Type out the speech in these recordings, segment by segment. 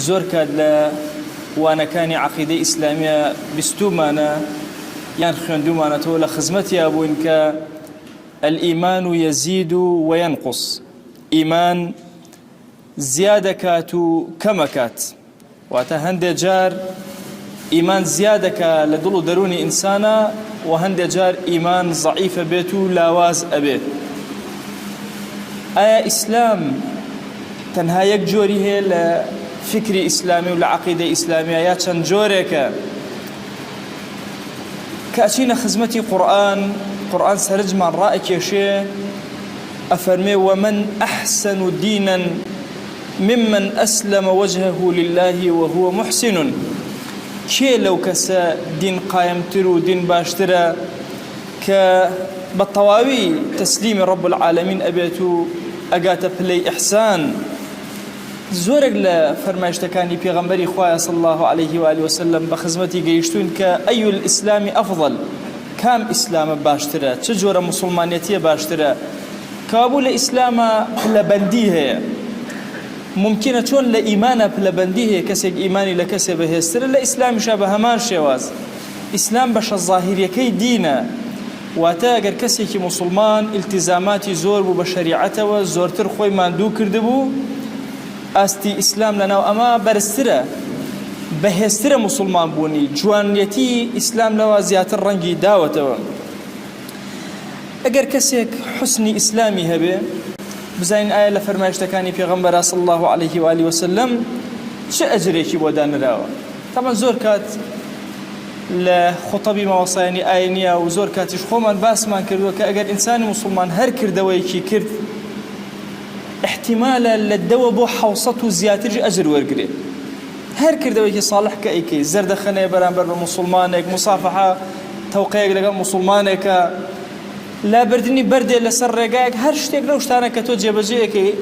زۆر کات لە وانەکانی عەقیدەی ئیسلامیە بیستومانە یان خوێندومانەتەوە لە خزمەتیا بووین کە الئیمان یەزید وەینقوس، ئیمان زیادەکات و کەمەکات. واتە هەندێک جار ئیمان زیادەکە لە دڵ و دەرونی ئینسانە و هەندێک جار ئیمان ضعیفە بێت و لاواز ئەبێت. ئایا ئیسلام تەنها یەک جۆری هەیە لە فکری ئیسلامی و لە عەقیدەی ئیسلامیە یا چەند جۆرێکە؟ کەچینە خزمەتی قورئان سەرنجمان ڕائەکێشێ ئەفەرمێ ومن أحسن دينا ممن أسلم وجهه لله وهو محسن. کێ لەو کەسە دین قایمتر و دین باشترە کە بە تەواوی تەسلیمی رب العالمین ئەبێت و ئەگاتە پلەی ئیحسان. زۆرێک لە فەرمایشتەکانی پێغەمبەری خوایە صلی الله عليه وآله وسلم بە خزمەتی گەیشتوون کە ئەی الئیسلامی ئەفضل، کام ئیسلامە باشترە، چه جۆرە موسڵمانیەتیە باشترە؟ کابوو لە ئیسلامە پلەبەندی هەیە. ممکنە چۆن لە ئیمانە پلەبەندی هەیە، کەسێک ئیمانی لە کەسێ بەهێزترە، لە ئیسلامیشە بە هەمان شێواز. ئیسلام بەشە ظاهیریەکەی دینە، واتە ئەگەر کەسێکی موسڵمان ئیلتیزاماتی زۆر بوو بە شەریعەتەوە، زۆرتر خۆی ماندوو کردبوو، ئاستی ئیسلام لەناو ئەمە بەرزترە، بەهێزترە موسڵمان بوونی، جوانیەتی ئیسلام لەوە زیاتر ڕەنگی داوەتەوە. ئەگەر کەسێک حوسنی ئیسلامی هەبێ، بزانین ئایا لە فەرمایشتەکانی پێغەمبەر صلی الله عليه وآله وسلم چه ئەجرێکی بۆ دانراوە؟ تەمەن زۆر کات لە خوتەبی مەوەسایانی ئاینیە و زۆر کاتیش خۆمان باسمان کردووە کە ئەگەر ئینسانی موسڵمان هەر کردەوەیەکی کرد احتیمالە لە دەوە بۆ 700 و زیاتر ئەجر وەرگرێ. هەر کردەوەیەکی ساڵح کە ئەیکەی، زەردەخەنەیە بەرامبەر بە موسڵمانێک، موسافەحە تەوقەیەک لەگەڵ موسڵمانێکە، لابردنی بەردێ لەسەر ڕێگایەک، هەر شتێک لەو شتانە کە تۆ جێبەجێیەکەی،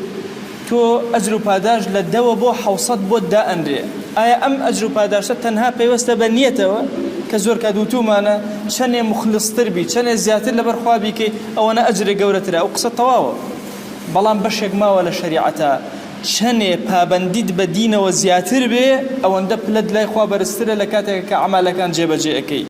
تۆ ئەجر و پاداش لە دەوە بۆ 700 بۆ دائەنرێ. ئایا ئەم ئەجر و پاداشە تەنها پەیوەستە بە نیەتەوە کە زۆر کات وتومانە چەندێ مخلصتر بی، چەندێ زیاتر لەبەر خوا بیکەی ئەوەنە ئەجرێ گەورەترە؟ ئەو قسە تەواوە. بەڵام بەشێک ماوە لە شەریعەتە، چەندێ پابەندیت بە دینەوە زیاتر بێ ئەوەندە پلەت لای خوا بەرزترە لە کاتێک کە عەمالەکان جێبەجێ ئەکەی.